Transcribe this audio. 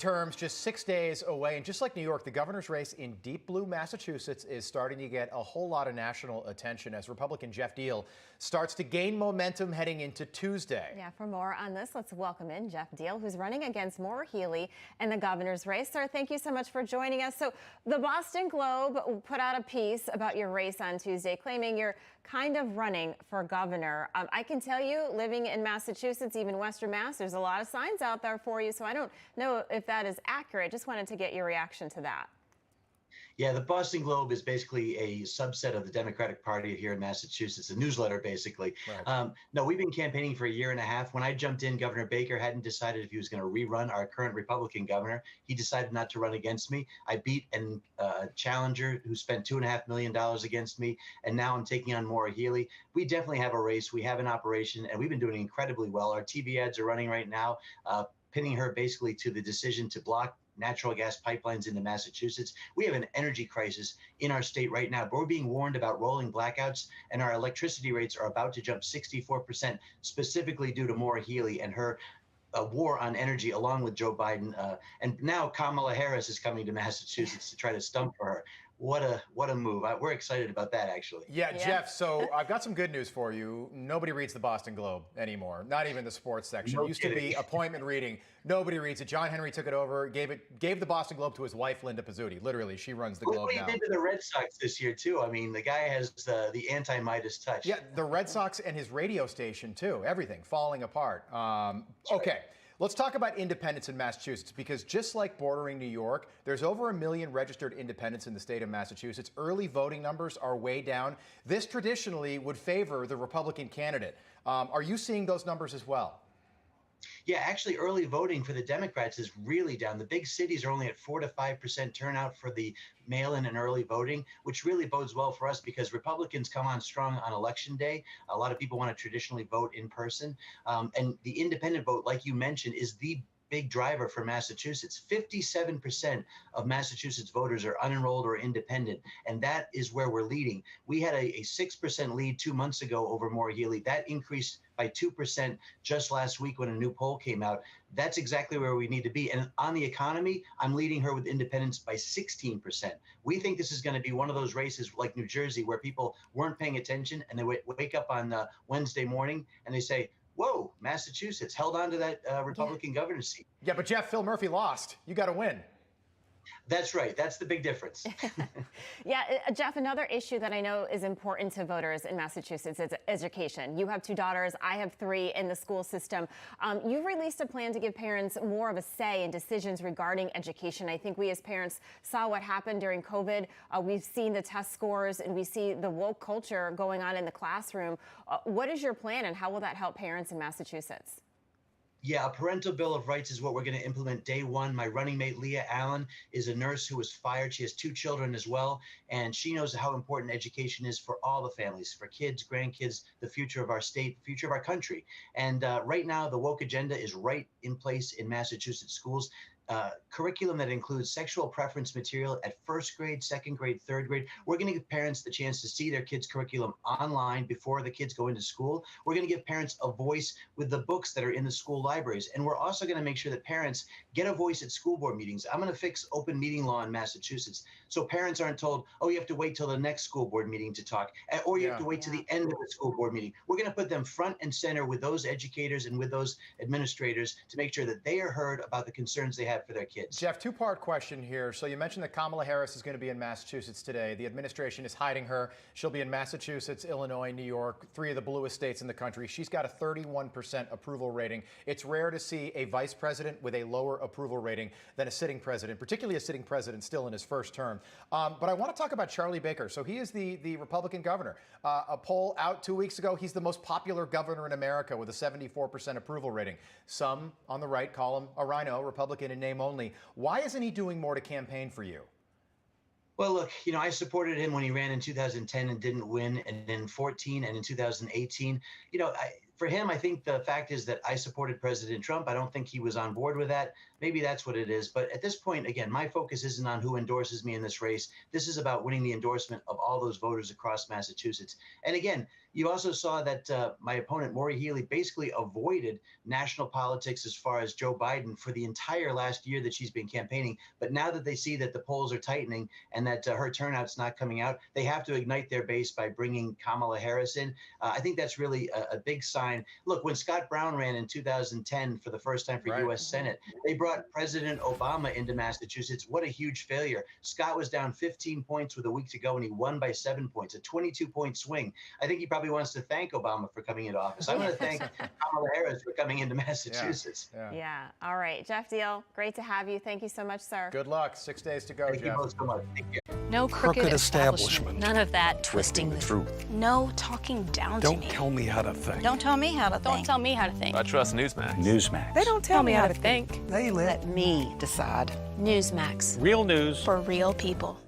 Terms just 6 days away, and just like New York, the governor's race in deep blue Massachusetts is starting to get a whole lot of national attention as Republican Geoff Diehl starts to gain momentum heading into Tuesday. Yeah, for more on this, let's welcome in Geoff Diehl, who's running against Maura Healey in the governor's race. Sir, thank you so much for joining us. So the Boston Globe put out a piece about your race on Tuesday, claiming you're kind of running for governor. I can tell you, living in Massachusetts, even Western Mass, there's a lot of signs out there for you, so I don't know if that is accurate. Just wanted to get your reaction to that. Yeah, the Boston Globe is basically a subset of the Democratic Party here in Massachusetts, a newsletter, basically. Right. No, we've been campaigning for a year and a half. When I jumped in, Governor Baker hadn't decided if he was going to rerun, our current Republican governor. He decided not to run against me. I beat a challenger who spent $2.5 million against me, and now I'm taking on Maura Healey. We definitely have a race. We have an operation, and we've been doing incredibly well. Our TV ads are running right now, pinning her basically to the decision to block natural gas pipelines into Massachusetts. We have an energy crisis in our state right now, but we're being warned about rolling blackouts, and our electricity rates are about to jump 64%, specifically due to Maura Healey and her war on energy, along with Joe Biden. And now Kamala Harris is coming to Massachusetts to try to stump for her. What a move. We're excited about that, actually. Yeah, Geoff, so I've got some good news for you. Nobody reads the Boston Globe anymore, not even the sports section. No It used kidding. to be appointment reading. Nobody reads it. John Henry took it over, gave the Boston Globe to his wife, Linda Pizzuti. Literally, she runs the Globe Look what now. he did to the Red Sox this year, too. I mean, the guy has the anti-Midas touch. Yeah, the Red Sox and his radio station, too. Everything falling apart. Okay. Let's talk about independents in Massachusetts, because just like bordering New York, there's over 1 million registered independents in the state of Massachusetts. Early voting numbers are way down. This traditionally would favor the Republican candidate. Are you seeing those numbers as well? Yeah, actually, early voting for the Democrats is really down. The big cities are only at 4 to 5% turnout for the mail-in and early voting, which really bodes well for us because Republicans come on strong on Election Day. A lot of people want to traditionally vote in person. And the independent vote, like you mentioned, is the big driver for Massachusetts. 57% of Massachusetts voters are unenrolled or independent, and that is where we're leading. We had a 6% lead 2 months ago over Maura Healey. That increased by 2% just last week when a new poll came out. That's exactly where we need to be. And on the economy, I'm leading her with independents by 16%. We think this is going to be one of those races like New Jersey where people weren't paying attention and they wake up on Wednesday morning and they say, whoa, Massachusetts held on to that Republican governor's seat. Yeah, but Geoff, Phil Murphy lost. You got to win. That's right. That's the big difference. Yeah, Geoff, another issue that I know is important to voters in Massachusetts is education. You have 2 daughters. I have 3 in the school system. You've released a plan to give parents more of a say in decisions regarding education. I think we as parents saw what happened during COVID. We've seen the test scores and we see the woke culture going on in the classroom. What is your plan and how will that help parents in Massachusetts? Yeah, a parental bill of rights is what we're going to implement day one. My running mate, Leah Allen, is a nurse who was fired. She has 2 children as well, and she knows how important education is for all the families, for kids, grandkids, the future of our state, the future of our country. And right now, the woke agenda is right in place in Massachusetts schools. Curriculum that includes sexual preference material at 1st grade, 2nd grade, 3rd grade. We're going to give parents the chance to see their kids' curriculum online before the kids go into school. We're going to give parents a voice with the books that are in the school libraries. And we're also going to make sure that parents get a voice at school board meetings. I'm going to fix open meeting law in Massachusetts so parents aren't told, oh, you have to wait till the next school board meeting to talk, or you have to wait to the end of the school board meeting. We're going to put them front and center with those educators and with those administrators to make sure that they are heard about the concerns they have for their kids. Geoff, 2-part question here. So you mentioned that Kamala Harris is going to be in Massachusetts today. The administration is hiding her. She'll be in Massachusetts, Illinois, New York, 3 of the bluest states in the country. She's got a 31% approval rating. It's rare to see a vice president with a lower approval rating than a sitting president, particularly a sitting president still in his first term. But I want to talk about Charlie Baker. So he is the Republican governor. A poll out 2 weeks ago, he's the most popular governor in America with a 74% approval rating. Some on the right call him a rhino, Republican in name only. Why isn't he doing more to campaign for you? Well, look, I supported him when he ran in 2010 and didn't win, and in 14 and in 2018. For him, I think the fact is that I supported President Trump. I don't think he was on board with that. Maybe that's what it is. But at this point, again, my focus isn't on who endorses me in this race. This is about winning the endorsement of all those voters across Massachusetts. And again, you also saw that my opponent, Maureen Healey, basically avoided national politics as far as Joe Biden for the entire last year that she's been campaigning. But now that they see that the polls are tightening and that her turnout's not coming out, they have to ignite their base by bringing Kamala Harris in. I think that's really a big sign. Look, when Scott Brown ran in 2010 for the first time for U.S. Senate, they brought President Obama into Massachusetts. What a huge failure. Scott was down 15 points with a week to go, and he won by 7 points, a 22-point swing. I think he probably wants to thank Obama for coming into office. I want to thank Kamala Harris for coming into Massachusetts. Yeah. All right. Geoff Diehl, great to have you. Thank you so much, sir. Good luck. 6 days to go, Thank you Geoff. both so much. Thank you. No crooked establishment. None of that twisting the truth. No talking down to me. Don't tell me how to think. Don't tell me how to think. Don't tell me how to think. I trust Newsmax. Newsmax. They don't tell me how to think. They let me decide. Newsmax. Real news For real people.